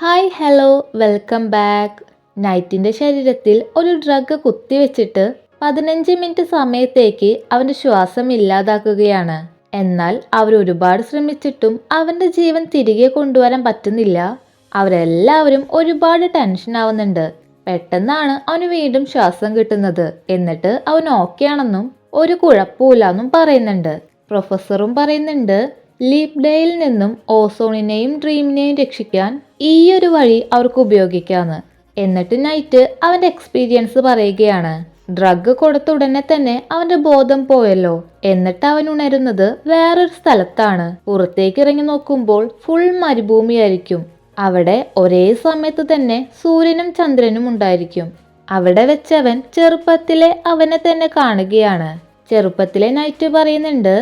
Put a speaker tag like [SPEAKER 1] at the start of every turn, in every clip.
[SPEAKER 1] Hi hello welcome back. നൈറ്റിൻ്റെ ശരീരത്തിൽ ഒരു ഡ്രഗ് കുത്തിവെച്ചിട്ട് 15 മിനിറ്റ് സമയത്തേക്ക് അവൻ്റെ ശ്വാസം ഇല്ലാതാക്കുകയാണ്. എന്നാൽ അവരൊരുപാട് ശ്രമിച്ചിട്ടും അവൻ്റെ ജീവൻ തിരികെ കൊണ്ടുവരാൻ പറ്റുന്നില്ല. അവരെല്ലാവരും ഒരുപാട് ടെൻഷൻ ആവുന്നുണ്ട്. പെട്ടെന്നാണ് അവന് വീണ്ടും ശ്വാസം കിട്ടുന്നത്. എന്നിട്ട് അവൻ ഓക്കെ ആണെന്നും ഒരു കുഴപ്പമില്ലെന്നും പറയുന്നുണ്ട്. പ്രൊഫസറും പറയുന്നുണ്ട് ലീപ് ഡേയിൽ നിന്നും ഓസോണിനെയും ഡ്രീമിനെയും രക്ഷിക്കാൻ ഈയൊരു വഴി അവർക്ക് ഉപയോഗിക്കാന്ന്. എന്നിട്ട് നൈറ്റ് അവന്റെ എക്സ്പീരിയൻസ് പറയുകയാണ്. ഡ്രഗ് കൊടുത്ത ഉടനെ തന്നെ അവന്റെ ബോധം പോയല്ലോ. എന്നിട്ട് അവൻ ഉണരുന്നത് വേറൊരു സ്ഥലത്താണ്. പുറത്തേക്ക് ഇറങ്ങി നോക്കുമ്പോൾ ഫുൾ മരുഭൂമിയായിരിക്കും. അവിടെ ഒരേ സമയത്ത് തന്നെ സൂര്യനും ചന്ദ്രനും ഉണ്ടായിരിക്കും. അവിടെ വെച്ചവൻ ചെറുപ്പത്തിലെ അവനെ തന്നെ കാണുകയാണ്. ചെറുപ്പത്തിലെ നൈറ്റ് പറയുന്നുണ്ട്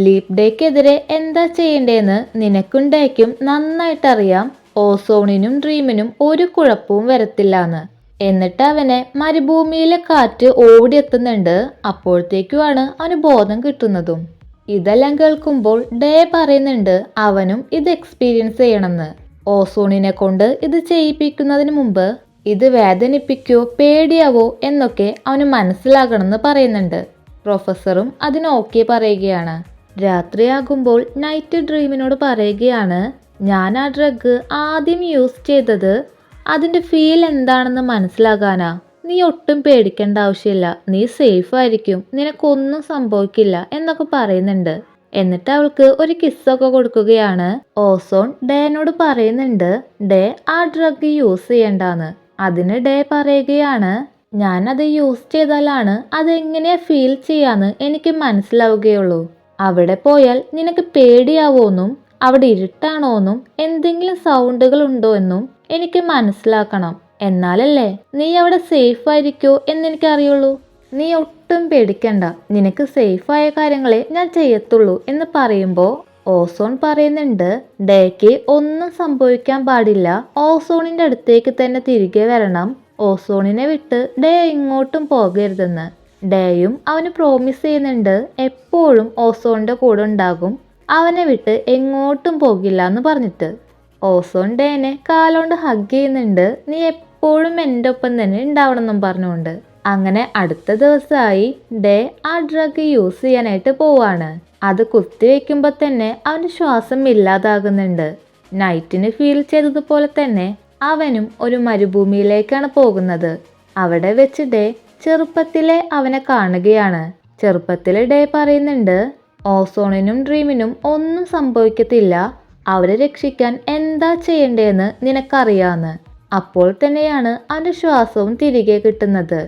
[SPEAKER 1] ലീപ് ഡേക്കെതിരെ എന്താ ചെയ്യേണ്ടതെന്ന് നിനക്കും ഡേക്കും നന്നായിട്ടറിയാം. ഓസോണിനും ഡ്രീമിനും ഒരു കുഴപ്പവും വരത്തില്ലാന്ന്. എന്നിട്ട് അവനെ മരുഭൂമിയിലെ കാറ്റ് ഓടിയെത്തുന്നുണ്ട്. അപ്പോഴത്തേക്കുമാണ് അവന് ബോധം കിട്ടുന്നതും. ഇതെല്ലാം കേൾക്കുമ്പോൾ ഡേ പറയുന്നുണ്ട് അവനും ഇത് എക്സ്പീരിയൻസ് ചെയ്യണമെന്ന്. ഓസോണിനെ കൊണ്ട് ഇത് ചെയ്യിപ്പിക്കുന്നതിന് മുമ്പ് ഇത് വേദനിപ്പിക്കോ പേടിയാവോ എന്നൊക്കെ അവന് മനസ്സിലാകണമെന്ന് പറയുന്നുണ്ട്. പ്രൊഫസറും അതിന് ഓക്കെ പറയുകയാണ്. രാത്രിയാകുമ്പോൾ നൈറ്റ് ഡ്രീമിനോട് പറയുകയാണ് ഞാൻ ആ ഡ്രഗ് ആദ്യം യൂസ് ചെയ്തത് അതിൻ്റെ ഫീൽ എന്താണെന്ന് മനസ്സിലാകാനാ. നീ ഒട്ടും പേടിക്കേണ്ട ആവശ്യമില്ല, നീ സേഫ് ആയിരിക്കും, നിനക്കൊന്നും സംഭവിക്കില്ല എന്നൊക്കെ പറയുന്നുണ്ട്. എന്നിട്ട് അവൾക്ക് ഒരു കിസ്സൊക്കെ കൊടുക്കുകയാണ്. ഓസോൺ ഡേനോട് പറയുന്നുണ്ട് ഡേ ആ ഡ്രഗ് യൂസ് ചെയ്യണ്ടാന്ന്. അതിന് ഡേ പറയുകയാണ് ഞാനത് യൂസ് ചെയ്താലാണ് അതെങ്ങനെയാ ഫീൽ ചെയ്യാന്ന് എനിക്ക് മനസ്സിലാവുകയുള്ളൂ. അവിടെ പോയാൽ നിനക്ക് പേടിയാവോന്നും അവിടെ ഇരുട്ടാണോന്നും എന്തെങ്കിലും സൗണ്ടുകൾ ഉണ്ടോ എന്നും എനിക്ക് മനസ്സിലാക്കണം. എന്നാലല്ലേ നീ അവിടെ സേഫ് ആയിരിക്കോ എന്നെനിക്കറിയുള്ളൂ. നീ ഒട്ടും പേടിക്കണ്ട, നിനക്ക് സേഫായ കാര്യങ്ങളെ ഞാൻ ചെയ്യത്തുള്ളൂ എന്ന് പറയുമ്പോൾ ഓസോൺ പറയുന്നുണ്ട് ഡേക്ക് ഒന്നും സംഭവിക്കാൻ പാടില്ല, ഓസോണിന്റെ അടുത്തേക്ക് തന്നെ തിരികെ വരണം, ഓസോണിനെ വിട്ട് ഡേ ഇങ്ങോട്ടും പോകരുതെന്ന്. ഡേയും അവന് പ്രോമിസ് ചെയ്യുന്നുണ്ട് എപ്പോഴും ഓസോണിന്റെ കൂടെ ഉണ്ടാകും, അവനെ വിട്ട് എങ്ങോട്ടും പോകില്ല എന്ന് പറഞ്ഞിട്ട്. ഓസോൺ ഡേനെ കാലോണ്ട് ഹഗ് ചെയ്യുന്നുണ്ട് നീ എപ്പോഴും എൻ്റെ ഒപ്പം തന്നെ ഉണ്ടാവണം എന്നും പറഞ്ഞുകൊണ്ട്. അങ്ങനെ അടുത്ത ദിവസമായി ഡേ ആ ഡ്രഗ് യൂസ് ചെയ്യാനായിട്ട് പോവാണ്. അത് കുത്തിവെക്കുമ്പോൾ തന്നെ അവന് ശ്വാസം ഇല്ലാതാകുന്നുണ്ട്. നൈറ്റിന് ഫീൽ ചെയ്തതുപോലെ തന്നെ അവനും ഒരു മരുഭൂമിയിലേക്കാണ് പോകുന്നത്. അവിടെ വെച്ച് ഡേ ചെറുപ്പത്തിലെ അവനെ കാണുകയാണ്. ചെറുപ്പത്തിലെ ഡേ പറയുന്നുണ്ട് ഓസോണിനും ഡ്രീമിനും ഒന്നും സംഭവിക്കത്തില്ല, അവരെ രക്ഷിക്കാൻ എന്താ ചെയ്യേണ്ടതെന്ന് നിനക്കറിയാന്ന്. അപ്പോൾ തന്നെയാണ് അവൻ്റെ ശ്വാസവും തിരികെ കിട്ടുന്നത്.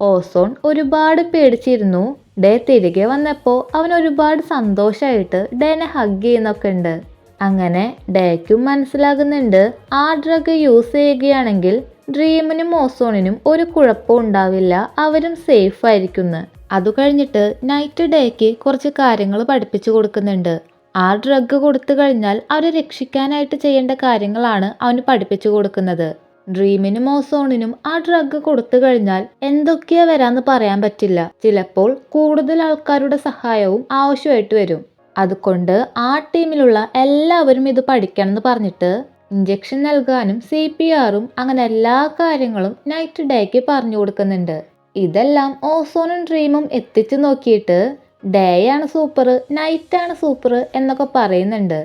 [SPEAKER 1] ഓസോൺ ഒരുപാട് പേടിച്ചിരുന്നു. ഡേ തിരികെ വന്നപ്പോൾ അവൻ ഒരുപാട് സന്തോഷമായിട്ട് ഡേനെ ഹഗ് ചെയ്യുന്നൊക്കെ ഉണ്ട്. അങ്ങനെ ഡേക്കും മനസ്സിലാകുന്നുണ്ട് ആ ഡ്രഗ് യൂസ് ചെയ്യുകയാണെങ്കിൽ ഡ്രീമിനും ഓസോണിനും ഒരു കുഴപ്പവും ഉണ്ടാവില്ല, അവരും സേഫ് ആയിരിക്കുന്നു. അത് കഴിഞ്ഞിട്ട് നൈറ്റ് ഡേക്ക് കുറച്ച് കാര്യങ്ങൾ പഠിപ്പിച്ചു കൊടുക്കുന്നുണ്ട്. ആ ഡ്രഗ് കൊടുത്തു കഴിഞ്ഞാൽ അവരെ രക്ഷിക്കാനായിട്ട് ചെയ്യേണ്ട കാര്യങ്ങളാണ് അവന് പഠിപ്പിച്ചു കൊടുക്കുന്നത്. ഡ്രീമിനും ഓസോണിനും ആ ഡ്രഗ് കൊടുത്തു കഴിഞ്ഞാൽ എന്തൊക്കെയാ വരാന്ന് പറയാൻ പറ്റില്ല. ചിലപ്പോൾ കൂടുതൽ ആൾക്കാരുടെ സഹായവും ആവശ്യമായിട്ട് വരും. അതുകൊണ്ട് ആ ടീമിലുള്ള എല്ലാവരും ഇത് പഠിക്കണം എന്ന് പറഞ്ഞിട്ട് ഇഞ്ചക്ഷൻ നൽകാനും CPRും അങ്ങനെ എല്ലാ കാര്യങ്ങളും നൈറ്റ് ഡേക്ക് പറഞ്ഞു കൊടുക്കുന്നുണ്ട്. ഇതെല്ലാം ഓസോണും ഡ്രീമും എത്തിച്ചു നോക്കിയിട്ട് ഡേയാണ് സൂപ്പർ, നൈറ്റാണ് സൂപ്പർ എന്നൊക്കെ പറയുന്നുണ്ട്.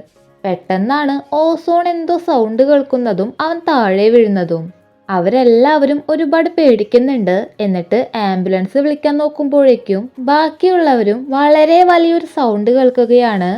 [SPEAKER 1] പെട്ടെന്നാണ് ഓസോൺ എന്തോ സൗണ്ട് കേൾക്കുന്നതും അവൻ താഴെ വീഴുന്നതും. അവരെല്ലാവരും ഒരുപാട് പേടിക്കുന്നുണ്ട്. എന്നിട്ട് ആംബുലൻസ് വിളിക്കാൻ നോക്കുമ്പോഴേക്കും ബാക്കിയുള്ളവരും വളരെ വലിയൊരു സൗണ്ട് കേൾക്കുകയാണ്.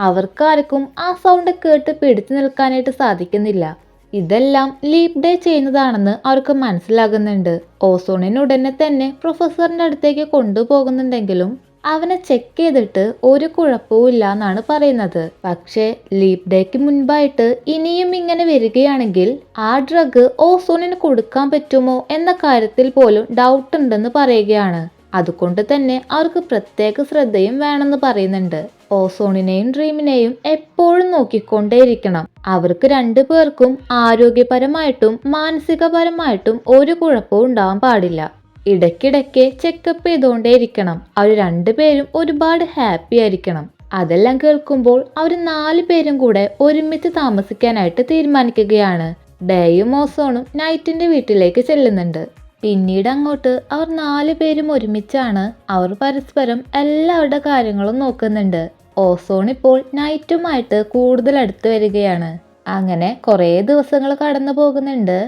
[SPEAKER 1] അവർക്കാർക്കും ആ സൗണ്ട് കേട്ട് പിടിച്ചു നിൽക്കാനായിട്ട് സാധിക്കുന്നില്ല. ഇതെല്ലാം ലീപ് ഡേ ചെയ്യുന്നതാണെന്ന് അവർക്ക് മനസ്സിലാകുന്നുണ്ട്. ഓസോണിന് ഉടനെ തന്നെ പ്രൊഫസറിന്റെ അടുത്തേക്ക് കൊണ്ടുപോകുന്നുണ്ടെങ്കിലും അവനെ ചെക്ക് ചെയ്തിട്ട് ഒരു കുഴപ്പവും ഇല്ല എന്നാണ് പറയുന്നത്. പക്ഷേ ലീപ് ഡേക്ക് മുൻപായിട്ട് ഇനിയും ഇങ്ങനെ വരികയാണെങ്കിൽ ആ ഡ്രഗ് ഓസോണിന് കൊടുക്കാൻ പറ്റുമോ എന്ന കാര്യത്തിൽ പോലും ഡൗട്ട് ഉണ്ടെന്ന് പറയുകയാണ്. അതുകൊണ്ട് തന്നെ അവർക്ക് പ്രത്യേക ശ്രദ്ധയും വേണമെന്ന് പറയുന്നുണ്ട്. ഓസോണിനെയും ഡ്രീമിനെയും എപ്പോഴും നോക്കിക്കൊണ്ടേയിരിക്കണം. അവർക്ക് രണ്ടുപേർക്കും ആരോഗ്യപരമായിട്ടും മാനസികപരമായിട്ടും ഒരു കുഴപ്പവും ഉണ്ടാവാൻ പാടില്ല. ഇടയ്ക്കിടയ്ക്ക് ചെക്കപ്പ് ചെയ്തുകൊണ്ടേയിരിക്കണം. അവർ രണ്ടുപേരും ഒരുപാട് ഹാപ്പി ആയിരിക്കണം. അതെല്ലാം കേൾക്കുമ്പോൾ അവർ 4 പേരും കൂടെ ഒരുമിച്ച് താമസിക്കാനായിട്ട് തീരുമാനിക്കുകയാണ്. ഡേയും ഓസോണും നൈറ്റിന്റെ വീട്ടിലേക്ക് ചെല്ലുന്നുണ്ട്. പിന്നീട് അങ്ങോട്ട് അവർ 4 പേരും ഒരുമിച്ചാണ്. അവർ പരസ്പരം എല്ലാവരുടെ കാര്യങ്ങളും നോക്കുന്നുണ്ട്. ഓസോൺ ഇപ്പോൾ നൈറ്റുമായിട്ട് കൂടുതൽ അടുത്ത് വരികയാണ്. അങ്ങനെ കുറേ ദിവസങ്ങൾ കടന്നു പോകുന്നുണ്ട്.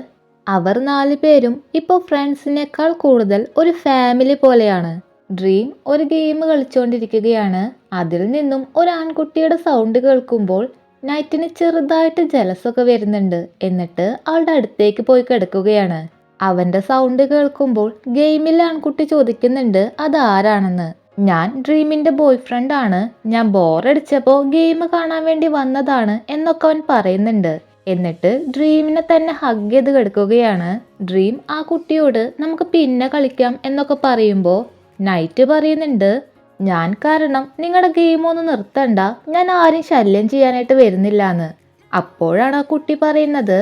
[SPEAKER 1] അവർ 4 പേരും ഇപ്പോൾ ഫ്രണ്ട്സിനേക്കാൾ കൂടുതൽ ഒരു ഫാമിലി പോലെയാണ്. ഡ്രീം ഒരു ഗെയിം കളിച്ചുകൊണ്ടിരിക്കുകയാണ്. അതിൽ നിന്നും ഒരു ആൺകുട്ടിയുടെ സൗണ്ട് കേൾക്കുമ്പോൾ നൈറ്റിന് ചെറുതായിട്ട് ജലസൊക്കെ വരുന്നുണ്ട്. എന്നിട്ട് അവളുടെ അടുത്തേക്ക് പോയി കിടക്കുകയാണ്. അവന്റെ സൗണ്ട് കേൾക്കുമ്പോൾ ഗെയിമിൽ ആൺകുട്ടി ചോദിക്കുന്നുണ്ട് അതാരാണെന്ന്. ഞാൻ ഡ്രീമിന്റെ ബോയ് ഫ്രണ്ട് ആണ്. ഞാൻ ബോറടിച്ചപ്പോ ഗെയിം കാണാൻ വേണ്ടി വന്നതാണ് എന്നൊക്കെ അവൻ പറയുന്നുണ്ട്. എന്നിട്ട് ഡ്രീമിനെ തന്നെ ഹഗ് ചെയ്ത് കിടക്കുകയാണ്. ഡ്രീം ആ കുട്ടിയോട് നമുക്ക് പിന്നെ കളിക്കാം എന്നൊക്കെ പറയുമ്പോ നൈറ്റ് പറയുന്നുണ്ട് ഞാൻ കാരണം നിങ്ങളുടെ ഗെയിം ഒന്ന് നിർത്തണ്ട, ഞാൻ ആരും ശല്യം ചെയ്യാനായിട്ട് വരുന്നില്ലാന്ന്. അപ്പോഴാണ് ആ കുട്ടി പറയുന്നത്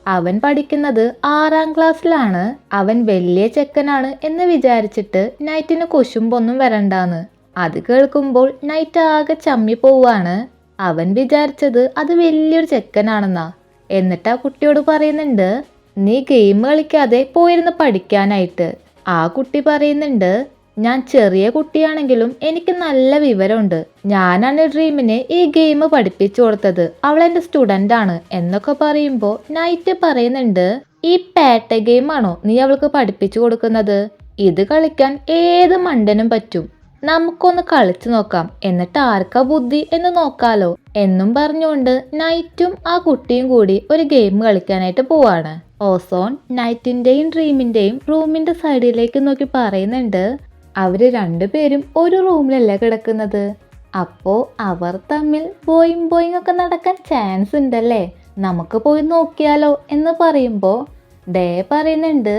[SPEAKER 1] അവൻ പഠിക്കുന്നത് 6ാം ക്ലാസ്സിലാണ്. അവൻ വലിയ ചെക്കനാണ് എന്ന് വിചാരിച്ചിട്ട് നൈറ്റിന് കുശുമ്പൊന്നും വരണ്ടാന്ന്. അത് കേൾക്കുമ്പോൾ നൈറ്റ് ആകെ ചമ്മി പോവാണ്. അവൻ വിചാരിച്ചത് അത് വലിയൊരു ചെക്കനാണെന്നാ. എന്നിട്ട് ആ കുട്ടിയോട് പറയുന്നുണ്ട് നീ ഗെയിം കളിക്കാതെ പോയിരുന്ന് പഠിക്കാനായിട്ട്. ആ കുട്ടി പറയുന്നുണ്ട് ഞാൻ ചെറിയ കുട്ടിയാണെങ്കിലും എനിക്ക് നല്ല വിവരമുണ്ട്. ഞാനാണ് ഡ്രീമിനെ ഈ ഗെയിം പഠിപ്പിച്ചു കൊടുത്തത്. അവൾ എൻ്റെ സ്റ്റുഡൻ്റ് ആണ് എന്നൊക്കെ പറയുമ്പോൾ നൈറ്റ് പറയുന്നുണ്ട് ഈ പേട്ട ഗെയിമാണോ നീ അവൾക്ക് പഠിപ്പിച്ചു കൊടുക്കുന്നത്? ഇത് കളിക്കാൻ ഏത് മണ്ടനും പറ്റും. നമുക്കൊന്ന് കളിച്ചു നോക്കാം, എന്നിട്ട് ആർക്കാ ബുദ്ധി എന്ന് നോക്കാലോ എന്നും പറഞ്ഞുകൊണ്ട് നൈറ്റും ആ കുട്ടിയും കൂടി ഒരു ഗെയിം കളിക്കാനായിട്ട് പോവാണ്. ഓസോൺ നൈറ്റിന്റെയും ഡ്രീമിന്റെയും റൂമിന്റെ സൈഡിലേക്ക് നോക്കി പറയുന്നുണ്ട് അവര് 2 പേരും ഒരു റൂമിലല്ല കിടക്കുന്നത്. അപ്പോ അവർ തമ്മിൽ ബോയിങ് ഒക്കെ നടക്കാൻ ചാൻസ് ഉണ്ടല്ലേ, നമുക്ക് പോയി നോക്കിയാലോ എന്ന് പറയുമ്പോ ഡേ പറയുന്നുണ്ട്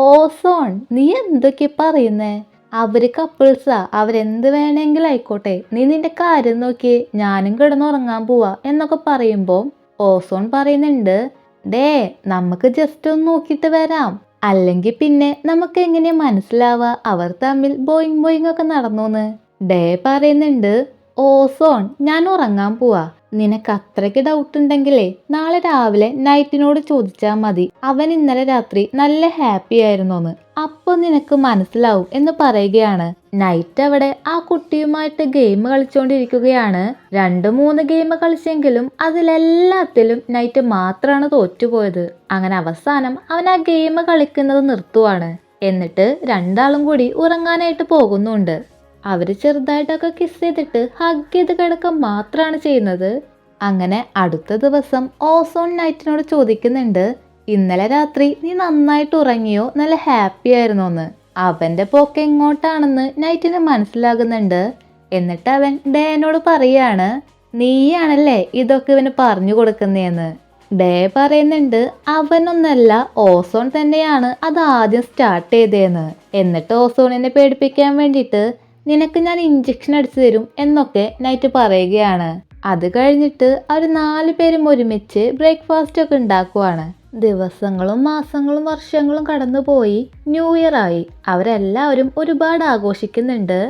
[SPEAKER 1] ഓസോൺ നീ എന്തൊക്കെ പറയുന്നേ, അവര് കപ്പിൾസാ, അവരെന്ത് വേണമെങ്കിലും ആയിക്കോട്ടെ, നീ നിന്റെ കാര്യം നോക്കി, ഞാനും കിടന്നുറങ്ങാൻ പോവാ എന്നൊക്കെ പറയുമ്പോ ഓസോൺ പറയുന്നുണ്ട് ഡേ നമുക്ക് ജസ്റ്റ് ഒന്ന് നോക്കിയിട്ട് വരാം, അല്ലെങ്കിൽ പിന്നെ നമുക്ക് എങ്ങനെ മനസ്സിലാവാ അവർ തമ്മിൽ ബോയിങ് ഒക്കെ നടന്നോന്ന്. ഡേ പറയുന്നുണ്ട് ഓസോൺ ഞാൻ ഉറങ്ങാൻ പോവാ, നിനക്ക് അത്രയ്ക്ക് ഡൗട്ട് ഉണ്ടെങ്കിലേ നാളെ രാവിലെ നൈറ്റിനോട് ചോദിച്ചാൽ മതി, അവൻ ഇന്നലെ രാത്രി നല്ല ഹാപ്പി ആയിരുന്നോന്ന്, അപ്പൊ നിനക്ക് മനസ്സിലാവും എന്ന് പറയുകയാണ്. നൈറ്റ് അവിടെ ആ കുട്ടിയുമായിട്ട് ഗെയിം കളിച്ചുകൊണ്ടിരിക്കുകയാണ്. 2-3 ഗെയിം കളിച്ചെങ്കിലും അതിലെല്ലാത്തിലും നൈറ്റ് മാത്രമാണ് തോറ്റുപോയത്. അങ്ങനെ അവസാനം അവൻ ആ ഗെയിം കളിക്കുന്നത് നിർത്തുവാണ്. എന്നിട്ട് 2 ആളും കൂടി ഉറങ്ങാനായിട്ട് പോകുന്നുണ്ട്. അവര് ചെറുതായിട്ടൊക്കെ കിസ് ചെയ്തിട്ട് ഹഗ് ചെയ്ത് കിടക്കുക മാത്രമാണ് ചെയ്യുന്നത്. അങ്ങനെ അടുത്ത ദിവസം ഓസോൺ നൈറ്റിനോട് ചോദിക്കുന്നുണ്ട് ഇന്നലെ രാത്രി നീ നന്നായിട്ട് ഉറങ്ങിയോ, നല്ല ഹാപ്പി ആയിരുന്നോന്ന്. അവന്റെ പോക്ക് എങ്ങോട്ടാണെന്ന് നൈറ്റിന് മനസ്സിലാകുന്നുണ്ട്. എന്നിട്ട് അവൻ ഡേനോട് പറയാണ് നീയാണല്ലേ ഇതൊക്കെ ഇവന് പറഞ്ഞു കൊടുക്കുന്നേന്ന്. ഡേ പറയുന്നുണ്ട് അവനൊന്നല്ല, ഓസോൺ തന്നെയാണ് അത് ആദ്യം സ്റ്റാർട്ട് ചെയ്തേന്ന്. എന്നിട്ട് ഓസോണിനെ പേടിപ്പിക്കാൻ വേണ്ടിയിട്ട് നിനക്ക് ഞാൻ ഇഞ്ചക്ഷൻ അടിച്ചു തരും എന്നൊക്കെ നൈറ്റ് പറയുകയാണ്. അത് കഴിഞ്ഞിട്ട് അവർ 4 പേരും ഒരുമിച്ച് ബ്രേക്ക്ഫാസ്റ്റ് ഒക്കെ ഉണ്ടാക്കുവാണ്. ദിവസങ്ങളും മാസങ്ങളും വർഷങ്ങളും കടന്നുപോയി. ന്യൂ ഇയർ ആയി. അവരെല്ലാവരും ഒരുപാട് ആഘോഷിക്കുന്നുണ്ട്.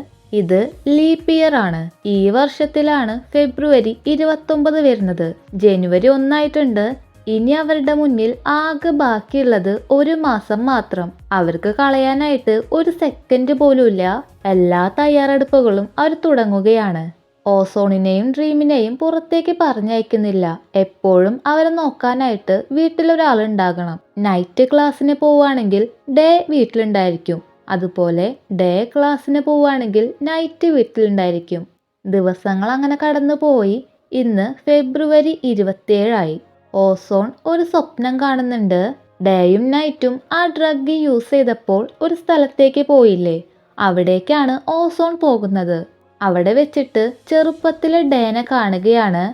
[SPEAKER 1] ഇത് ലീപ്പ് ഇയർ ആണ്. ഈ വർഷത്തിലാണ് ഫെബ്രുവരി 29 വരുന്നത്. ജനുവരി 1 ആയിട്ടുണ്ട്. ഇനി അവരുടെ മുന്നിൽ ആകെ ബാക്കിയുള്ളത് 1 മാസം മാത്രം. അവർക്ക് കളയാനായിട്ട് 1 സെക്കൻഡ് പോലുമില്ല. എല്ലാ തയ്യാറെടുപ്പുകളും അവർ തുടങ്ങുകയാണ്. ഓസോണിനെയും ഡ്രീമിനെയും പുറത്തേക്ക് പറഞ്ഞയക്കുന്നില്ല. എപ്പോഴും അവരെ നോക്കാനായിട്ട് വീട്ടിലൊരാളുണ്ടാകണം. നൈറ്റ് ക്ലാസ്സിന് പോവുകയാണെങ്കിൽ ഡേ വീട്ടിലുണ്ടായിരിക്കും. അതുപോലെ ഡേ ക്ലാസ്സിന് പോവുകയാണെങ്കിൽ നൈറ്റ് വീട്ടിലുണ്ടായിരിക്കും. ദിവസങ്ങൾ അങ്ങനെ കടന്നു പോയി. ഇന്ന് ഫെബ്രുവരി 27 ആയി. ഓസോൺ ഒരു സ്വപ്നം കാണുന്നുണ്ട്. ഡേയും നൈറ്റും ആ ഡ്രഗ് യൂസ് ചെയ്തപ്പോൾ ഒരു സ്ഥലത്തേക്ക് പോയില്ലേ, അവിടേക്കാണ് ഓസോൺ പോകുന്നത്. അവിടെ വെച്ചിട്ട് ചെറുപ്പത്തിലെ ഡേനെ കാണുകയാണ്.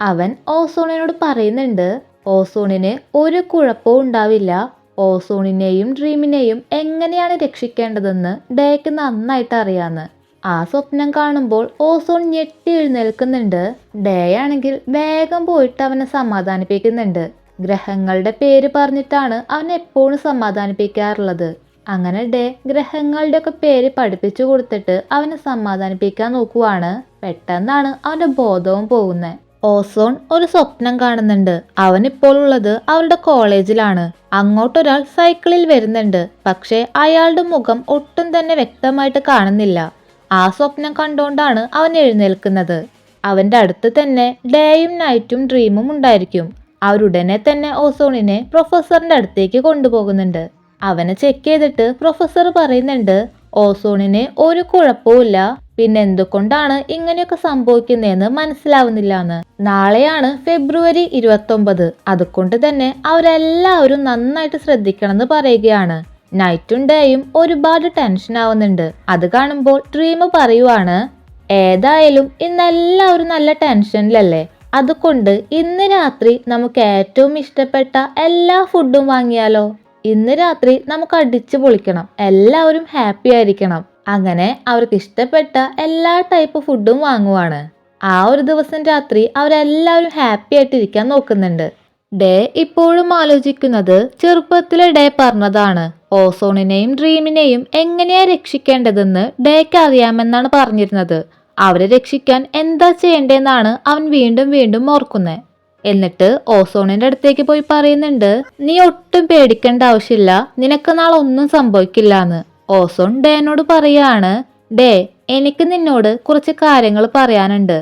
[SPEAKER 1] അവൻ ഓസോണിനോട് പറയുന്നുണ്ട് ഓസോണിന് ഒരു കുഴപ്പവും ഉണ്ടാവില്ല. ഓസോണിനെയും ഡ്രീമിനെയും എങ്ങനെയാണ് രക്ഷിക്കേണ്ടതെന്ന് ഡേക്ക് നന്നായിട്ട് അറിയാന്ന്. ആ സ്വപ്നം കാണുമ്പോൾ ഓസോൺ ഞെട്ടി എഴുന്നേൽക്കുന്നുണ്ട്. ഡേ ആണെങ്കിൽ വേഗം പോയിട്ട് അവനെ സമാധാനിപ്പിക്കുന്നുണ്ട്. ഗ്രഹങ്ങളുടെ പേര് പറഞ്ഞിട്ടാണ് അവൻ എപ്പോഴും സമാധാനിപ്പിക്കാറുള്ളത്. അങ്ങനെ ഡേ ഗ്രഹങ്ങളുടെ ഒക്കെ പേര് പഠിപ്പിച്ചു കൊടുത്തിട്ട് അവനെ സമാധാനിപ്പിക്കാൻ നോക്കുവാണ്. പെട്ടെന്നാണ് അവന്റെ ബോധവും പോകുന്നത്. ഓസോൺ ഒരു സ്വപ്നം കാണുന്നുണ്ട്. അവൻ ഇപ്പോൾ ഉള്ളത് അവരുടെ കോളേജിലാണ്. അങ്ങോട്ടൊരാൾ സൈക്കിളിൽ വരുന്നുണ്ട്. പക്ഷെ അയാളുടെ മുഖം ഒട്ടും തന്നെ വ്യക്തമായിട്ട് കാണുന്നില്ല. ആ സ്വപ്നം കണ്ടുകൊണ്ടാണ് അവൻ എഴുന്നേൽക്കുന്നത്. അവന്റെ അടുത്ത് തന്നെ ഡേയും നൈറ്റും ഡ്രീമും ഉണ്ടായിരിക്കും. അവരുടനെ തന്നെ ഓസോണിനെ പ്രൊഫസറിന്റെ അടുത്തേക്ക് കൊണ്ടുപോകുന്നുണ്ട്. അവനെ ചെക്ക് ചെയ്തിട്ട് പ്രൊഫസർ പറയുന്നുണ്ട്, ഓസോണിന് ഒരു കുഴപ്പവുമില്ല, പിന്നെ എന്തുകൊണ്ടാണ് ഇങ്ങനെയൊക്കെ സംഭവിക്കുന്നതെന്ന് മനസ്സിലാവുന്നില്ലാന്ന്. നാളെയാണ് ഫെബ്രുവരി 29. അതുകൊണ്ട് തന്നെ അവരെല്ലാവരും നന്നായിട്ട് ശ്രദ്ധിക്കണം എന്ന് പറയുകയാണ്. നൈറ്റും ഡേയും ഒരുപാട് ടെൻഷൻ ആവുന്നുണ്ട്. അത് കാണുമ്പോൾ ഡ്രീം പറയുവാണ്, ഏതായാലും ഇന്ന് എല്ലാവരും നല്ല ടെൻഷനിലല്ലേ, അതുകൊണ്ട് ഇന്ന് രാത്രി നമുക്ക് ഏറ്റവും ഇഷ്ടപ്പെട്ട എല്ലാ ഫുഡും വാങ്ങിയാലോ. ഇന്ന് രാത്രി നമുക്ക് അടിച്ചു പൊളിക്കണം, എല്ലാവരും ഹാപ്പി ആയിരിക്കണം. അങ്ങനെ അവർക്ക് ഇഷ്ടപ്പെട്ട എല്ലാ ടൈപ്പ് ഫുഡും വാങ്ങുവാണ്. ആ ഒരു ദിവസം രാത്രി അവരെല്ലാവരും ഹാപ്പി ആയിട്ടിരിക്കാൻ നോക്കുന്നുണ്ട്. ഡേ ഇപ്പോഴും ആലോചിക്കുന്നത് ചെറുപ്പത്തിലെ ഡേ പറഞ്ഞതാണ്. ഓസോണിനെയും ഡ്രീമിനെയും എങ്ങനെയാ രക്ഷിക്കേണ്ടതെന്ന് ഡേക്ക് അറിയാമെന്നാണ് പറഞ്ഞിരുന്നത്. അവരെ രക്ഷിക്കാൻ എന്താ ചെയ്യേണ്ടതെന്നാണ് അവൻ വീണ്ടും വീണ്ടും ഓർക്കുന്നത്. എന്നിട്ട് ഓസോണിന്റെ അടുത്തേക്ക് പോയി പറയുന്നുണ്ട്, നീ ഒട്ടും പേടിക്കേണ്ട ആവശ്യമില്ല, നിനക്ക് നാളെ ഒന്നും സംഭവിക്കില്ലാന്ന്. ഓസോൺ ഡേനോട് പറയാണ്, ഡേ എനിക്ക് നിന്നോട് കുറച്ച് കാര്യങ്ങൾ പറയാനുണ്ട്.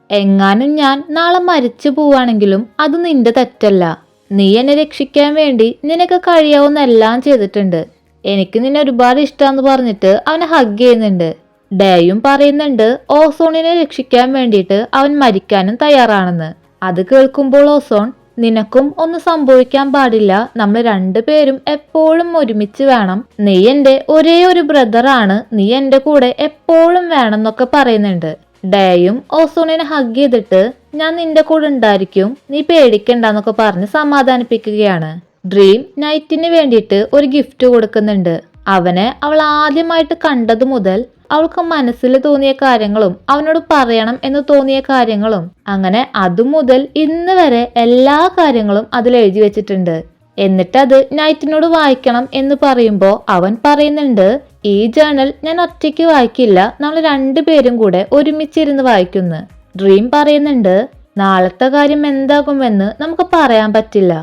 [SPEAKER 1] എങ്ങാനും ഞാൻ നാളെ മരിച്ചു പോവാണെങ്കിലും അത് നിന്റെ തെറ്റല്ല. നീ എന്നെ രക്ഷിക്കാൻ വേണ്ടി നിനക്ക് കഴിയാവുന്നെല്ലാം ചെയ്തിട്ടുണ്ട്. എനിക്ക് നിന്നെ ഒരുപാട് ഇഷ്ടമാന്ന് പറഞ്ഞിട്ട് അവനെ ഹഗ് ചെയ്യുന്നുണ്ട്. ഡേയും പറയുന്നുണ്ട് ഓസോണിനെ രക്ഷിക്കാൻ വേണ്ടിയിട്ട് അവൻ മരിക്കാനും തയ്യാറാണെന്ന്. അത് കേൾക്കുമ്പോൾ ഓസോൺ, നിനക്കും ഒന്നും സംഭവിക്കാൻ പാടില്ല, നമ്മൾ രണ്ടുപേരും എപ്പോഴും ഒരുമിച്ച് വേണം, നീ എന്റെ ഒരേ ഒരു ബ്രദറാണ്, നീ എന്റെ കൂടെ എപ്പോഴും വേണം എന്നൊക്കെ പറയുന്നുണ്ട്. ഡേയും ഓസോണിനെ ഹഗ് ചെയ്തിട്ട് ഞാൻ നിന്റെ കൂടെ ഉണ്ടായിരിക്കും, നീ പേടിക്കണ്ടെന്നൊക്കെ പറഞ്ഞ് സമാധാനിപ്പിക്കുകയാണ്. ഡ്രീം നൈറ്റിന് വേണ്ടിയിട്ട് ഒരു ഗിഫ്റ്റ് കൊടുക്കുന്നുണ്ട്. അവനെ അവൾ ആദ്യമായിട്ട് കണ്ടത് മുതൽ അവൾക്ക് മനസ്സിൽ തോന്നിയ കാര്യങ്ങളും അവനോട് പറയണം എന്ന് തോന്നിയ കാര്യങ്ങളും അങ്ങനെ അതുമുതൽ ഇന്ന് വരെ എല്ലാ കാര്യങ്ങളും അതിൽ എഴുതി വെച്ചിട്ടുണ്ട്. എന്നിട്ട് അത് നൈറ്റിനോട് വായിക്കണം എന്ന് പറയുമ്പോൾ അവൻ പറയുന്നുണ്ട്, ഈ ജേണൽ ഞാൻ ഒറ്റയ്ക്ക് വായിക്കില്ല, നമ്മൾ രണ്ടുപേരും കൂടെ ഒരുമിച്ചിരുന്ന് വായിക്കുന്നു. ഡ്രീം പറയുന്നുണ്ട്, നാളത്തെ കാര്യം എന്താകുമെന്ന് നമുക്ക് പറയാൻ പറ്റില്ല.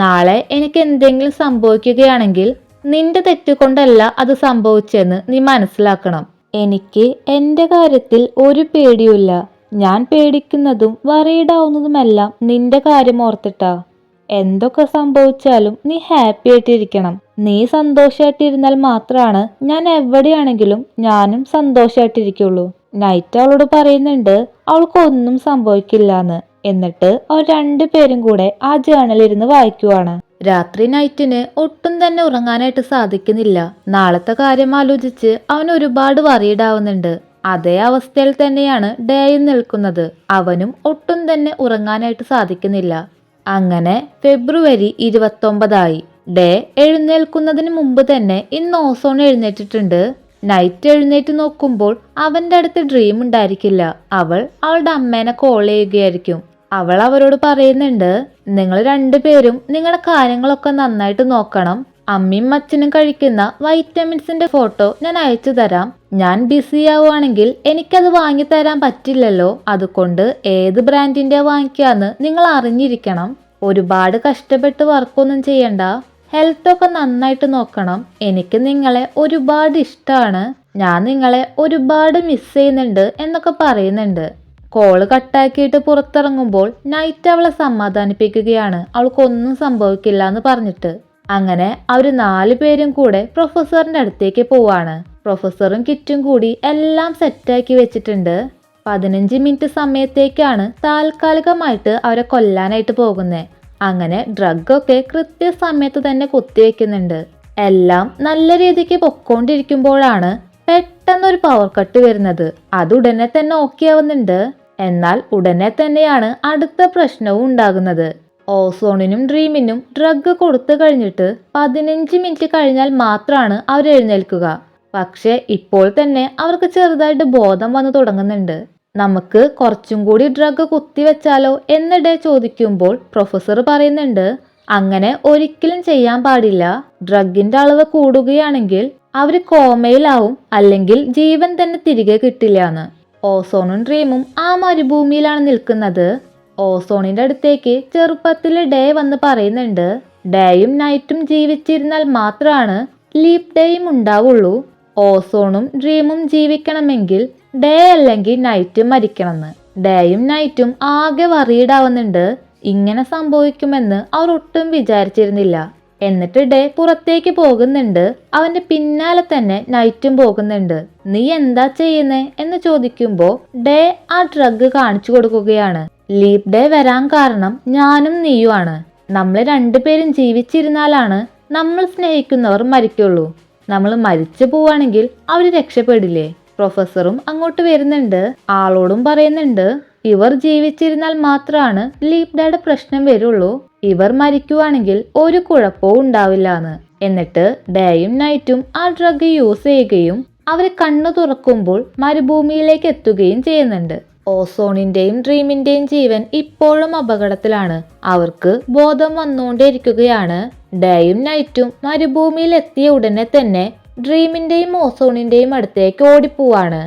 [SPEAKER 1] നാളെ എനിക്ക് എന്തെങ്കിലും സംഭവിക്കുകയാണെങ്കിൽ നിന്റെ തെറ്റുകൊണ്ടല്ല അത് സംഭവിച്ചെന്ന് നീ മനസ്സിലാക്കണം. എനിക്ക് എൻ്റെ കാര്യത്തിൽ ഒരു പേടിയുമില്ല. ഞാൻ പേടിക്കുന്നതും വറീഡാവുന്നതുമെല്ലാം നിന്റെ കാര്യം ഓർത്തിട്ടാ. എന്തൊക്കെ സംഭവിച്ചാലും നീ ഹാപ്പി ആയിട്ടിരിക്കണം. നീ സന്തോഷമായിട്ടിരുന്നാൽ മാത്രമാണ് ഞാൻ എവിടെയാണെങ്കിലും ഞാനും സന്തോഷമായിട്ടിരിക്കുള്ളൂ. നൈറ്റ് അവളോട് പറയുന്നുണ്ട് അവൾക്കൊന്നും സംഭവിക്കില്ലാന്ന്. എന്നിട്ട് അവർ രണ്ടുപേരും കൂടെ ആ ജേണലിരുന്ന് വായിക്കുവാണ്. രാത്രി നൈറ്റിന് ഒട്ടും തന്നെ ഉറങ്ങാനായിട്ട് സാധിക്കുന്നില്ല. നാളത്തെ കാര്യം ആലോചിച്ച് അവൻ ഒരുപാട് വറീഡാവുന്നുണ്ട്. അതേ അവസ്ഥയിൽ തന്നെയാണ് ഡേയും നിൽക്കുന്നത്. അവനും ഒട്ടും തന്നെ ഉറങ്ങാനായിട്ട് സാധിക്കുന്നില്ല. അങ്ങനെ ഫെബ്രുവരി 29 ഡേ എഴുന്നേൽക്കുന്നതിന് മുമ്പ് തന്നെ ഇന്ന് ഓസോൺ എഴുന്നേറ്റിട്ടുണ്ട്. നൈറ്റ് എഴുന്നേറ്റ് നോക്കുമ്പോൾ അവന്റെ അടുത്ത് ഡ്രീം ഉണ്ടായിരിക്കില്ല. അവൾ അവളുടെ അമ്മേനെ കോൾ ചെയ്യുകയായിരിക്കും. അവൾ അവരോട് പറയുന്നുണ്ട്, നിങ്ങൾ രണ്ടുപേരും നിങ്ങളുടെ കാര്യങ്ങളൊക്കെ നന്നായിട്ട് നോക്കണം. അമ്മയും അച്ഛനും കഴിക്കുന്ന വൈറ്റമിൻസിന്റെ ഫോട്ടോ ഞാൻ അയച്ചു തരാം. ഞാൻ ബിസി ആവുകയാണെങ്കിൽ എനിക്കത് വാങ്ങിത്തരാൻ പറ്റില്ലല്ലോ. അതുകൊണ്ട് ഏത് ബ്രാൻഡിന്റെ വാങ്ങിക്കാന്ന് നിങ്ങൾ അറിഞ്ഞിരിക്കണം. ഒരുപാട് കഷ്ടപ്പെട്ട് വർക്കൊന്നും ചെയ്യണ്ട. ഹെൽത്ത് ഒക്കെ നന്നായിട്ട് നോക്കണം. എനിക്ക് നിങ്ങളെ ഒരുപാട് ഇഷ്ടമാണ്. ഞാൻ നിങ്ങളെ ഒരുപാട് മിസ് ചെയ്യുന്നുണ്ട് എന്നൊക്കെ പറയുന്നുണ്ട്. കോള് കട്ടാക്കിയിട്ട് പുറത്തിറങ്ങുമ്പോൾ നൈറ്റ് അവളെ സമാധാനിപ്പിക്കുകയാണ്, അവൾക്കൊന്നും സംഭവിക്കില്ല എന്ന് പറഞ്ഞിട്ട്. അങ്ങനെ അവര് 4 പേരും കൂടെ പ്രൊഫസറിന്റെ അടുത്തേക്ക് പോവാണ്. പ്രൊഫസറും കിറ്റും കൂടി എല്ലാം സെറ്റാക്കി വെച്ചിട്ടുണ്ട്. 15 മിനിറ്റ് സമയത്തേക്കാണ് താൽക്കാലികമായിട്ട് അവരെ കൊല്ലാനായിട്ട് പോകുന്നത്. അങ്ങനെ ഡ്രഗൊക്കെ കൃത്യസമയത്ത് തന്നെ കുത്തിവെക്കുന്നുണ്ട്. എല്ലാം നല്ല രീതിക്ക് പൊക്കോണ്ടിരിക്കുമ്പോഴാണ് പെട്ടെന്നൊരു പവർ കട്ട് വരുന്നത്. അത് ഉടനെ തന്നെ ഓക്കെ ആവുന്നുണ്ട്. എന്നാൽ ഉടനെ തന്നെയാണ് അടുത്ത പ്രശ്നവും ഉണ്ടാകുന്നത്. ഓസോണിനും ഡ്രീമിനും ഡ്രഗ് കൊടുത്തു കഴിഞ്ഞിട്ട് 15 മിനിറ്റ് കഴിഞ്ഞാൽ മാത്രമാണ് അവർ എഴുന്നേൽക്കുക. പക്ഷെ ഇപ്പോൾ തന്നെ അവർക്ക് ചെറുതായിട്ട് ബോധം വന്നു തുടങ്ങുന്നുണ്ട്. നമുക്ക് കുറച്ചും കൂടി ഡ്രഗ് കുത്തിവെച്ചാലോ എന്ന് ഡേ ചോദിക്കുമ്പോൾ പ്രൊഫസർ പറയുന്നുണ്ട്, അങ്ങനെ ഒരിക്കലും ചെയ്യാൻ പാടില്ല. ഡ്രഗിന്റെ അളവ് കൂടുകയാണെങ്കിൽ അവർ കോമയിലാവും, അല്ലെങ്കിൽ ജീവൻ തന്നെ തിരികെ കിട്ടില്ല എന്ന്. ഓസോണും ഡ്രീമും ആ മരുഭൂമിയിലാണ് നിൽക്കുന്നത്. ഓസോണിന്റെ അടുത്തേക്ക് ചെറുപ്പത്തിൽ ഡേ വന്ന് പറയുന്നുണ്ട്, ഡേയും നൈറ്റും ജീവിച്ചിരുന്നാൽ മാത്രമാണ് ലീപ് ഡേയും ഉണ്ടാവുള്ളൂ. ഓസോണും ഡ്രീമും ജീവിക്കണമെങ്കിൽ ഡേ അല്ലെങ്കിൽ നൈറ്റ് മരിക്കണമെന്ന്. ഡേയും നൈറ്റും ആകെ വറീഡാവുന്നുണ്ട്. ഇങ്ങനെ സംഭവിക്കുമെന്ന് അവർ ഒട്ടും വിചാരിച്ചിരുന്നില്ല. എന്നിട്ട് ഡേ പുറത്തേക്ക് പോകുന്നുണ്ട്. അവന്റെ പിന്നാലെ തന്നെ നൈറ്റും പോകുന്നുണ്ട്. നീ എന്താ ചെയ്യുന്നേ എന്ന് ചോദിക്കുമ്പോ ഡേ ആ ഡ്രഗ് കാണിച്ചു കൊടുക്കുകയാണ്. ലീപ് ഡേ വരാൻ കാരണം ഞാനും നീയുമാണ്. നമ്മൾ രണ്ടുപേരും ജീവിച്ചിരുന്നാലാണ് നമ്മൾ സ്നേഹിക്കുന്നവർ മരിക്കുള്ളൂ. നമ്മൾ മരിച്ചു പോവാണെങ്കിൽ അവര് രക്ഷപ്പെടില്ലേ? പ്രൊഫസറും അങ്ങോട്ട് വരുന്നുണ്ട്. ആളോടും പറയുന്നുണ്ട്, ഇവർ ജീവിച്ചിരുന്നാൽ മാത്രമാണ് ലീപ് ഡേയുടെ പ്രശ്നം വരുള്ളൂ. ഇവർ മരിക്കുവാണെങ്കിൽ ഒരു കുഴപ്പവും ഉണ്ടാവില്ലാന്ന്. എന്നിട്ട് ഡേയും നൈറ്റും ആ ഡ്രഗ് യൂസ് ചെയ്യുകയും അവർ കണ്ണു തുറക്കുമ്പോൾ മരുഭൂമിയിലേക്ക് എത്തുകയും ചെയ്യുന്നുണ്ട്. ഓസോണിന്റെയും ഡ്രീമിന്റെയും ജീവൻ ഇപ്പോഴും അപകടത്തിലാണ്. അവർക്ക് ബോധം വന്നുകൊണ്ടേയിരിക്കുകയാണ്. ഡേയും നൈറ്റും മരുഭൂമിയിൽ എത്തിയ ഉടനെ തന്നെ ഡ്രീമിന്റെയും ഓസോണിന്റെയും അടുത്തേക്ക് ഓടിപ്പോവാണ്.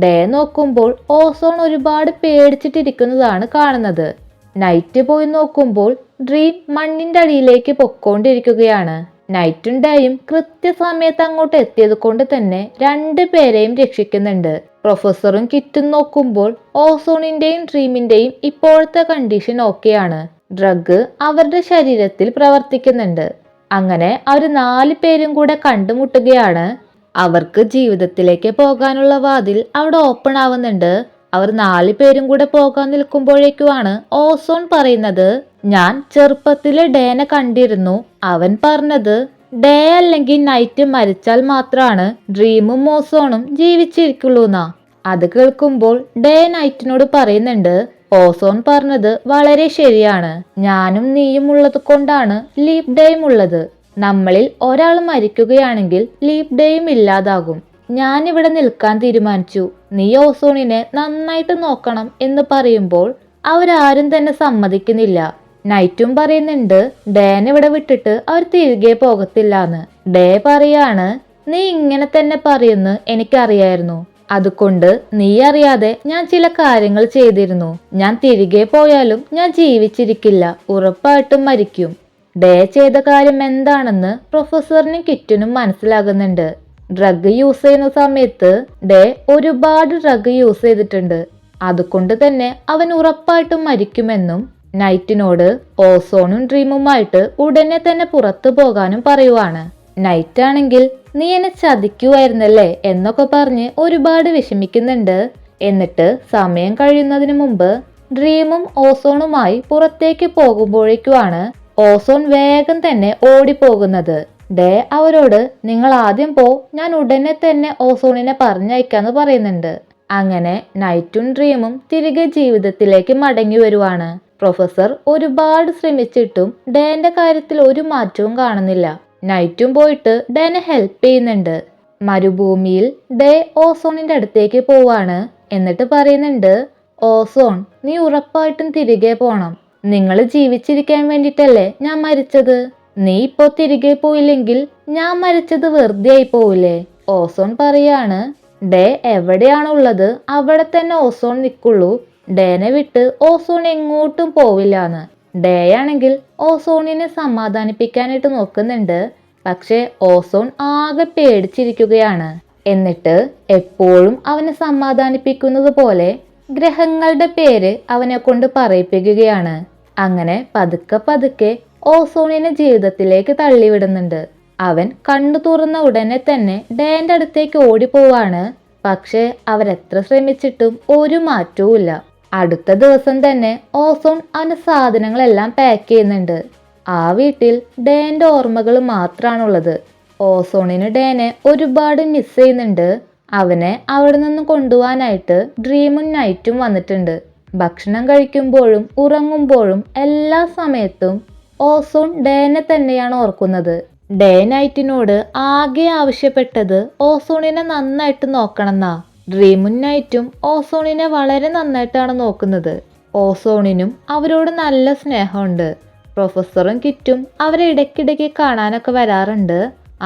[SPEAKER 1] ഡേ നോക്കുമ്പോൾ ഓസോൺ ഒരുപാട് പേടിച്ചിട്ടിരിക്കുന്നതാണ് കാണുന്നത്. നൈറ്റ് പോയി നോക്കുമ്പോൾ ഡ്രീം മണ്ണിന്റെ അടിയിലേക്ക് പൊക്കോണ്ടിരിക്കുകയാണ്. നൈറ്റും ഡേയും കൃത്യസമയത്ത് അങ്ങോട്ട് എത്തിയത് കൊണ്ട് തന്നെ രണ്ടുപേരെയും രക്ഷിക്കുന്നുണ്ട്. പ്രൊഫസറും കിറ്റും നോക്കുമ്പോൾ ഓസോണിന്റെയും ഡ്രീമിന്റെയും ഇപ്പോഴത്തെ കണ്ടീഷൻ ഓക്കെയാണ്. ഡ്രഗ് അവരുടെ ശരീരത്തിൽ പ്രവർത്തിക്കുന്നുണ്ട്. അങ്ങനെ അവർ 4 പേരും കൂടെ കണ്ടുമുട്ടുകയാണ്. അവർക്ക് ജീവിതത്തിലേക്ക് പോകാനുള്ള വാതിൽ അവിടെ ഓപ്പൺ ആവുന്നുണ്ട്. അവർ 4 പേരും കൂടെ പോകാൻ നിൽക്കുമ്പോഴേക്കുമാണ് ഓസോൺ പറയുന്നത്, ഞാൻ ചെറുപ്പത്തില് ഡേനെ കണ്ടിരുന്നു. അവൻ പറഞ്ഞത് ഡേ അല്ലെങ്കിൽ നൈറ്റ് മരിച്ചാൽ മാത്രമാണ് ഡ്രീമും ഓസോണും ജീവിച്ചിരിക്കുള്ളൂന്നാ. അത് കേൾക്കുമ്പോൾ ഡേ നൈറ്റിനോട് പറയുന്നുണ്ട്, ഓസോൺ പറഞ്ഞത് വളരെ ശരിയാണ്. ഞാനും നീയും ഉള്ളത് കൊണ്ടാണ് ലീപ് ഡേയും ഉള്ളത്. നമ്മളിൽ ഒരാൾ മരിക്കുകയാണെങ്കിൽ ലീപ് ഡേയും ഇല്ലാതാകും. ഞാൻ ഇവിടെ നിൽക്കാൻ തീരുമാനിച്ചു. നീ ഓസോണിനെ നന്നായിട്ട് നോക്കണം എന്ന് പറയുമ്പോൾ അവരാരും തന്നെ സമ്മതിക്കുന്നില്ല. നൈറ്റും പറയുന്നുണ്ട്, ഡേനെ ഇവിടെ വിട്ടിട്ട് അവർ തിരികെ പോകത്തില്ലാന്ന്. ഡേ പറയാണ്, നീ ഇങ്ങനെ തന്നെ പറയുന്നു എനിക്കറിയായിരുന്നു. അതുകൊണ്ട് നീ അറിയാതെ ഞാൻ ചില കാര്യങ്ങൾ ചെയ്തിരുന്നു. ഞാൻ തിരികെ പോയാലും ഞാൻ ജീവിച്ചിരിക്കില്ല, ഉറപ്പായിട്ടും മരിക്കും. ഡേ ചെയ്ത കാര്യം എന്താണെന്ന് പ്രൊഫസറിനും കിറ്റിനും മനസ്സിലാകുന്നുണ്ട്. ഡ്രഗ് യൂസ് ചെയ്യുന്ന സമയത്ത് ഡേ ഒരുപാട് ഡ്രഗ് യൂസ് ചെയ്തിട്ടുണ്ട്. അതുകൊണ്ട് തന്നെ അവൻ ഉറപ്പായിട്ടും മരിക്കുമെന്നും നൈറ്റിനോട് ഓസോണും ഡ്രീമുമായിട്ട് ഉടനെ തന്നെ പുറത്തു പോകാനും പറയുവാണ്. നൈറ്റ് ആണെങ്കിൽ നീ എന്നെ ചതിക്കുമായിരുന്നല്ലേ എന്നൊക്കെ പറഞ്ഞ് ഒരുപാട് വിഷമിക്കുന്നുണ്ട്. എന്നിട്ട് സമയം കഴിയുന്നതിന് മുമ്പ് ഡ്രീമും ഓസോണുമായി പുറത്തേക്ക് പോകുമ്പോഴേക്കുമാണ് ഓസോൺ വേഗം തന്നെ ഓടിപ്പോകുന്നത്. ഡേ അവരോട്, നിങ്ങൾ ആദ്യം പോ, ഞാൻ ഉടനെ തന്നെ ഓസോണിനെ പറഞ്ഞയക്കാന്ന് പറയുന്നുണ്ട്. അങ്ങനെ നൈറ്റും ഡ്രീമും തിരികെ ജീവിതത്തിലേക്ക് മടങ്ങി വരുവാണ്. പ്രൊഫസർ ഒരുപാട് ശ്രമിച്ചിട്ടും ഡേന്റെ കാര്യത്തിൽ ഒരു മാറ്റവും കാണുന്നില്ല. നൈറ്റും പോയിട്ട് ഡേനെ ഹെൽപ്പ് ചെയ്യുന്നുണ്ട്. മരുഭൂമിയിൽ ഡേ ഓസോണിന്റെ അടുത്തേക്ക് പോവാണ്. എന്നിട്ട് പറയുന്നുണ്ട്, ഓസോൺ നീ ഉറപ്പായിട്ടും തിരികെ പോണം. നിങ്ങൾ ജീവിച്ചിരിക്കാൻ വേണ്ടിട്ടല്ലേ ഞാൻ മരിച്ചത്. നീ ഇപ്പോ തിരികെ പോയില്ലെങ്കിൽ ഞാൻ മരിച്ചത് വെറുതെ ആയി പോവില്ലേ? ഓസോൺ പറയാണ്, ഡേ എവിടെയാണുള്ളത് അവിടെ തന്നെ ഓസോൺ നിൽക്കുള്ളൂ. ഡേനെ വിട്ട് ഓസോൺ എങ്ങോട്ടും പോവില്ലാന്ന്. ഡേ ആണെങ്കിൽ ഓസോണിനെ സമാധാനിപ്പിക്കാനായിട്ട് നോക്കുന്നുണ്ട്. പക്ഷെ ഓസോൺ ആകെ പേടിച്ചിരിക്കുകയാണ്. എന്നിട്ട് എപ്പോഴും അവനെ സമാധാനിപ്പിക്കുന്നത് പോലെ ഗ്രഹങ്ങളുടെ പേര് അവനെ കൊണ്ട് പറയിപ്പിക്കുകയാണ്. അങ്ങനെ പതുക്കെ പതുക്കെ ഓസോണിനെ ജീവിതത്തിലേക്ക് തള്ളിവിടുന്നുണ്ട്. അവൻ കണ്ണു തുറന്ന ഉടനെ തന്നെ ഡേന്റെ അടുത്തേക്ക് ഓടിപ്പോവാണ്. പക്ഷെ അവരെത്ര ശ്രമിച്ചിട്ടും ഒരു മാറ്റവും. അടുത്ത ദിവസം തന്നെ ഓസോൺ അവന്റെ സാധനങ്ങളെല്ലാം പാക്ക് ചെയ്യുന്നുണ്ട്. ആ വീട്ടിൽ ഡേന്റെ ഓർമ്മകൾ മാത്രാണുള്ളത്. ഓസോണിന് ഡേനെ ഒരുപാട് മിസ് ചെയ്യുന്നുണ്ട്. അവനെ അവിടെ നിന്ന് കൊണ്ടുപോകാനായിട്ട് ഡ്രീമും നൈറ്റും വന്നിട്ടുണ്ട്. ഭക്ഷണം കഴിക്കുമ്പോഴും ഉറങ്ങുമ്പോഴും എല്ലാ സമയത്തും ഓസോൺ ഡേനെ തന്നെയാണ് ഓർക്കുന്നത്. ഡേ നൈറ്റിനോട് ആകെ ആവശ്യപ്പെട്ടത് ഓസോണിനെ നന്നായിട്ട് നോക്കണമെന്നാ. ഡ്രീമും നൈറ്റും ഓസോണിനെ വളരെ നന്നായിട്ടാണ് നോക്കുന്നത്. ഓസോണിനും അവരോട് നല്ല സ്നേഹമുണ്ട്. പ്രൊഫസറും കിറ്റും അവരെ ഇടയ്ക്കിടയ്ക്ക് കാണാനൊക്കെ വരാറുണ്ട്.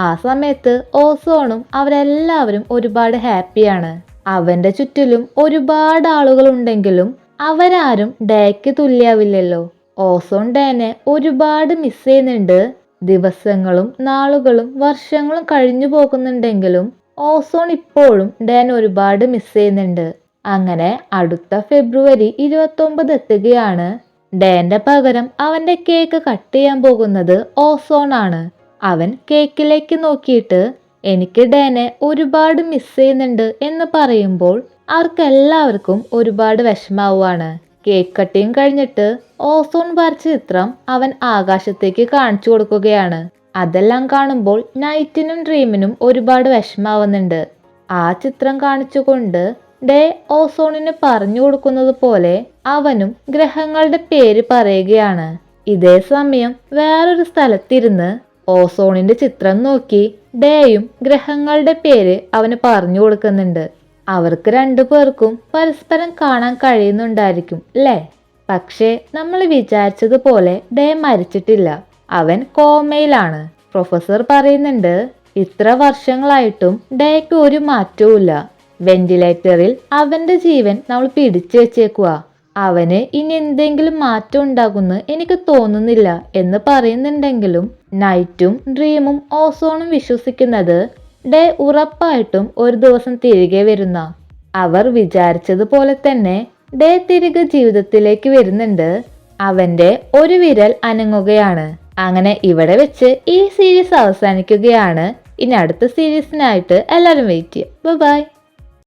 [SPEAKER 1] ആ സമയത്ത് ഓസോണും അവരെല്ലാവരും ഒരുപാട് ഹാപ്പിയാണ്. അവന്റെ ചുറ്റിലും ഒരുപാട് ആളുകൾ ഉണ്ടെങ്കിലും അവരാരും ഡേക്ക് തുല്യാവില്ലല്ലോ. ഓസോൺ ഡേനെ ഒരുപാട് മിസ് ചെയ്യുന്നുണ്ട്. ദിവസങ്ങളും നാളുകളും വർഷങ്ങളും കഴിഞ്ഞു പോകുന്നുണ്ടെങ്കിലും ഓസോൺ ഇപ്പോഴും ഡേൻ ഒരുപാട് മിസ് ചെയ്യുന്നുണ്ട്. അങ്ങനെ അടുത്ത ഫെബ്രുവരി 29 എത്തുകയാണ്. ഡേന്റെ പകരം അവന്റെ കേക്ക് കട്ട് ചെയ്യാൻ പോകുന്നത് ഓസോൺ ആണ്. അവൻ കേക്കിലേക്ക് നോക്കിയിട്ട് എനിക്ക് ഡേനെ ഒരുപാട് മിസ് ചെയ്യുന്നുണ്ട് എന്ന് പറയുമ്പോൾ അവർക്കെല്ലാവർക്കും ഒരുപാട് വിഷമാവുകയാണ്. കേക്ക് കട്ടിങ് കഴിഞ്ഞിട്ട് ഓസോൺ വരച്ച ചിത്രം അവൻ ആകാശത്തേക്ക് കാണിച്ചു കൊടുക്കുകയാണ്. അതെല്ലാം കാണുമ്പോൾ നൈറ്റിനും ഡ്രീമിനും ഒരുപാട് വിഷമാവുന്നുണ്ട്. ആ ചിത്രം കാണിച്ചുകൊണ്ട് ഡേ ഓസോണിന് പറഞ്ഞു കൊടുക്കുന്നത് പോലെ അവനും ഗ്രഹങ്ങളുടെ പേര് പറയുകയാണ്. ഇതേ സമയം വേറൊരു സ്ഥലത്തിരുന്ന് ഓസോണിന്റെ ചിത്രം നോക്കി ഡേയും ഗ്രഹങ്ങളുടെ പേര് അവന് പറഞ്ഞു കൊടുക്കുന്നുണ്ട്. അവർക്ക് രണ്ടുപേർക്കും പരസ്പരം കാണാൻ കഴിയുന്നുണ്ടായിരിക്കും അല്ലേ? പക്ഷേ നമ്മൾ വിചാരിച്ചതുപോലെ ഡേ മരിച്ചിട്ടില്ല. അവൻ കോമയിലാണ്. പ്രൊഫസർ പറയുന്നുണ്ട് ഇത്ര വർഷങ്ങളായിട്ടും ഡേക്ക് ഒരു മാറ്റവുമില്ല. വെന്റിലേറ്ററിൽ അവന്റെ ജീവൻ നമ്മൾ പിടിച്ചു വെച്ചേക്കുക. അവന് ഇനി എന്തെങ്കിലും മാറ്റം ഉണ്ടാകുമെന്ന് എനിക്ക് തോന്നുന്നില്ല എന്ന് പറയുന്നുണ്ടെങ്കിലും നൈറ്റും ഡ്രീമും ഓസോണും വിശ്വസിക്കുന്നത് ഡേ ഉറപ്പായിട്ടും ഒരു ദിവസം തിരികെ വരുന്ന. അവർ വിചാരിച്ചതുപോലെ തന്നെ ഡേ തിരികെ ജീവിതത്തിലേക്ക് വരുന്നുണ്ട്. അവന്റെ ഒരു വിരൽ അനങ്ങുകയാണ്. അങ്ങനെ ഇവിടെ വെച്ച് ഈ സീരീസ് അവസാനിക്കുകയാണ്. ഇനി അടുത്ത സീരീസിനായിട്ട് എല്ലാവരും വെയിറ്റ് ചെയ്യാം. ബൈ.